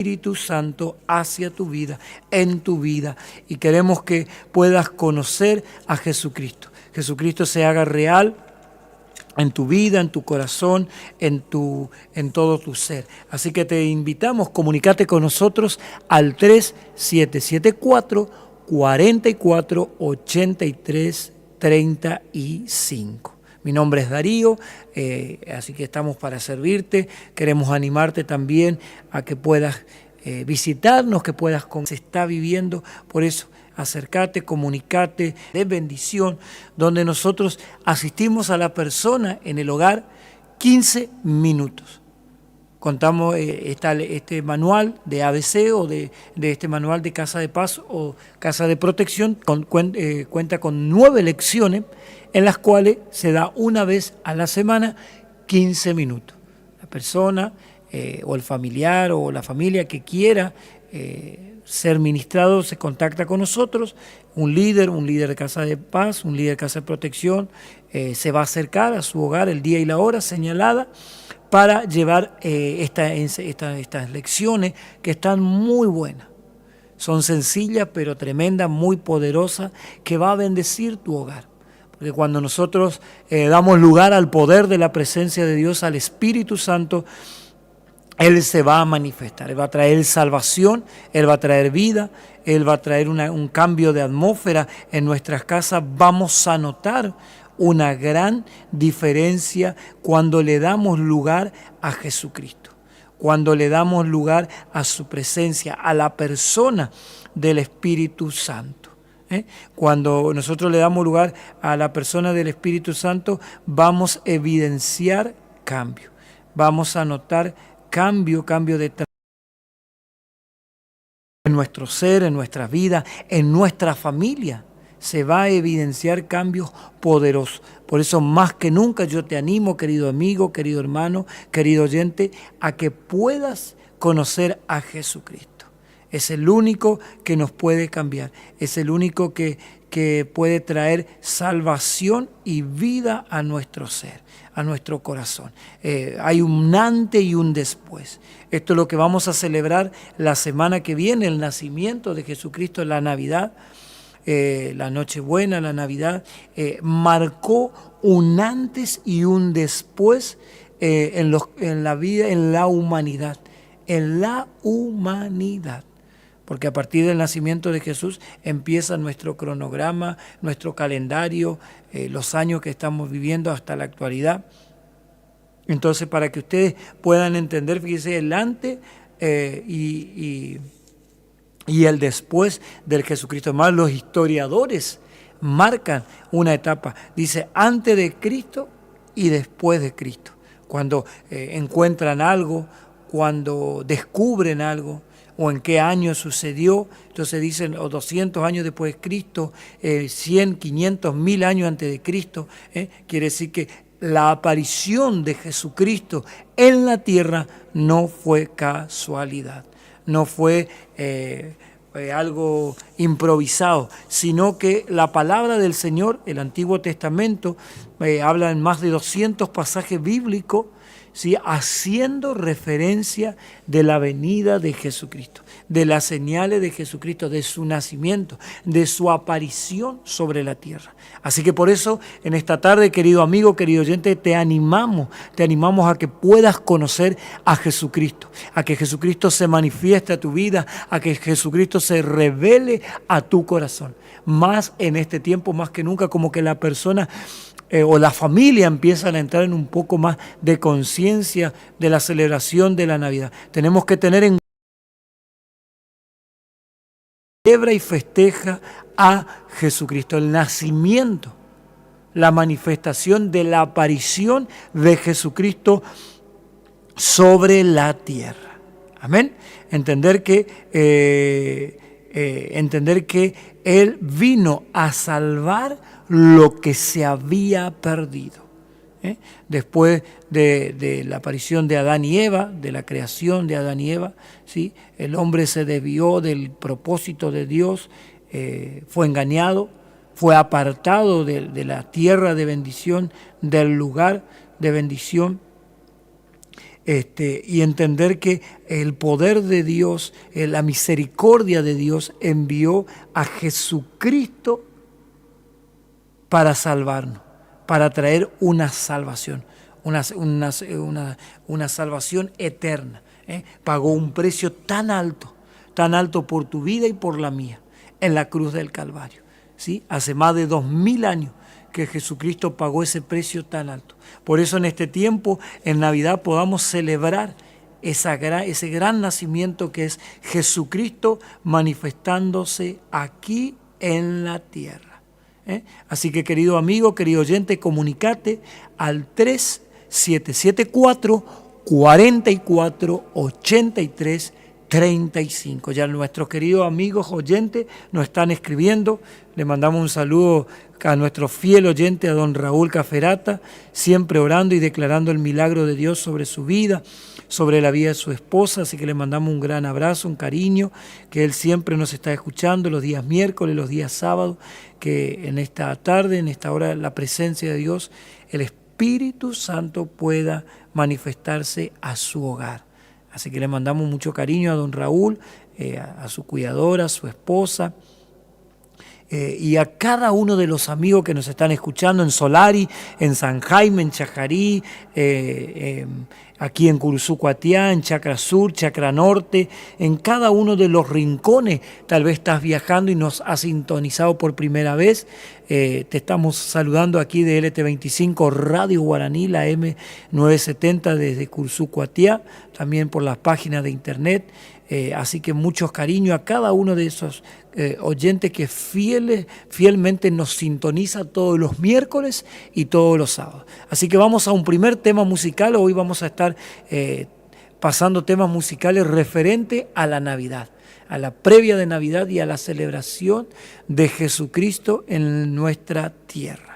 Espíritu Santo hacia tu vida, en tu vida, y queremos que puedas conocer a Jesucristo. Jesucristo se haga real en tu vida, en tu corazón, en todo tu ser. Así que te invitamos, comunícate con nosotros al 3774-4483-35. Mi nombre es Darío, así que estamos para servirte. Queremos animarte también a que puedas visitarnos, que puedas se está viviendo. Por eso, acércate, comunicate, de bendición, donde nosotros asistimos a la persona en el hogar 15 minutos. Contamos este manual de ABC o de este manual de Casa de Paz o Casa de Protección, cuenta con 9 lecciones en las cuales se da una vez a la semana 15 minutos. La persona o el familiar o la familia que quiera ser ministrado se contacta con nosotros, un líder de Casa de Paz, un líder de Casa de Protección, se va a acercar a su hogar el día y la hora señalada para llevar estas lecciones que están muy buenas. Son sencillas pero tremendas, muy poderosas, que va a bendecir tu hogar. Porque cuando nosotros damos lugar al poder de la presencia de Dios, al Espíritu Santo, Él se va a manifestar, Él va a traer salvación, Él va a traer vida, Él va a traer un cambio de atmósfera en nuestras casas. Vamos a notar una gran diferencia cuando le damos lugar a Jesucristo, cuando le damos lugar a su presencia, a la persona del Espíritu Santo. Cuando nosotros le damos lugar a la persona del Espíritu Santo, vamos a evidenciar cambio, vamos a notar cambio de en nuestro ser, en nuestra vida, en nuestra familia. Se va a evidenciar cambios poderosos. Por eso más que nunca yo te animo, querido amigo, querido hermano, querido oyente, a que puedas conocer a Jesucristo. Es el único que nos puede cambiar, es el único que puede traer salvación y vida a nuestro ser, a nuestro corazón. Hay un antes y un después. Esto es lo que vamos a celebrar la semana que viene, el nacimiento de Jesucristo, la Navidad. La Nochebuena, la Navidad, marcó un antes y un después en la vida, en la humanidad. Porque a partir del nacimiento de Jesús empieza nuestro cronograma, nuestro calendario, los años que estamos viviendo hasta la actualidad. Entonces, para que ustedes puedan entender, fíjense, el antes y el después del Jesucristo. Más los historiadores marcan una etapa. Dice, antes de Cristo y después de Cristo. Cuando encuentran algo, cuando descubren algo, o en qué año sucedió. Entonces dicen, o 200 años después de Cristo, 100, 500, 1000 años antes de Cristo. Quiere decir que la aparición de Jesucristo en la tierra no fue casualidad, no fue algo improvisado, sino que la palabra del Señor, el Antiguo Testamento, habla en más de 200 pasajes bíblicos, ¿sí?, haciendo referencia de la venida de Jesucristo, de las señales de Jesucristo, de su nacimiento, de su aparición sobre la tierra. Así que por eso, en esta tarde, querido amigo, querido oyente, te animamos a que puedas conocer a Jesucristo, a que Jesucristo se manifieste a tu vida, a que Jesucristo se revele a tu corazón. Más en este tiempo, más que nunca, como que la persona o la familia empiezan a entrar en un poco más de conciencia de la celebración de la Navidad. Tenemos que tener en celebra y festeja a Jesucristo, el nacimiento, la manifestación de la aparición de Jesucristo sobre la tierra. Amén. Entender que Él vino a salvar lo que se había perdido. Después de la aparición de Adán y Eva, de la creación de Adán y Eva, ¿sí?, el hombre se desvió del propósito de Dios, fue engañado, fue apartado de la tierra de bendición, del lugar de bendición. y entender que el poder de Dios, la misericordia de Dios envió a Jesucristo para salvarnos, para traer una salvación, una salvación eterna. Pagó un precio tan alto por tu vida y por la mía, en la cruz del Calvario. ¿Sí? Hace más de 2000 años que Jesucristo pagó ese precio tan alto. Por eso en este tiempo, en Navidad, podamos celebrar ese gran nacimiento que es Jesucristo manifestándose aquí en la tierra. Así que, querido amigo, querido oyente, comunicate al 3774-4483-35. Ya nuestros queridos amigos oyentes nos están escribiendo. Le mandamos un saludo a nuestro fiel oyente, a don Raúl Caferata, siempre orando y declarando el milagro de Dios sobre su vida, sobre la vida de su esposa. Así que le mandamos un gran abrazo, un cariño, que él siempre nos está escuchando los días miércoles, los días sábados, que en esta tarde, en esta hora, la presencia de Dios, el Espíritu Santo pueda manifestarse a su hogar. Así que le mandamos mucho cariño a don Raúl, a su cuidadora, a su esposa, y a cada uno de los amigos que nos están escuchando en Solari, en San Jaime, en Chajarí, aquí en Curuzú-Cuatiá, en Chacra Sur, Chacra Norte, en cada uno de los rincones. Tal vez estás viajando y nos has sintonizado por primera vez. Te estamos saludando aquí de LT25 Radio Guaraní, la M970 desde Curuzú-Cuatiá, también por las páginas de internet. Así que muchos cariños a cada uno de esos oyentes que fielmente nos sintoniza todos los miércoles y todos los sábados. Así que vamos a un primer tema musical. Hoy vamos a estar pasando temas musicales referentes a la Navidad, a la previa de Navidad y a la celebración de Jesucristo en nuestra tierra.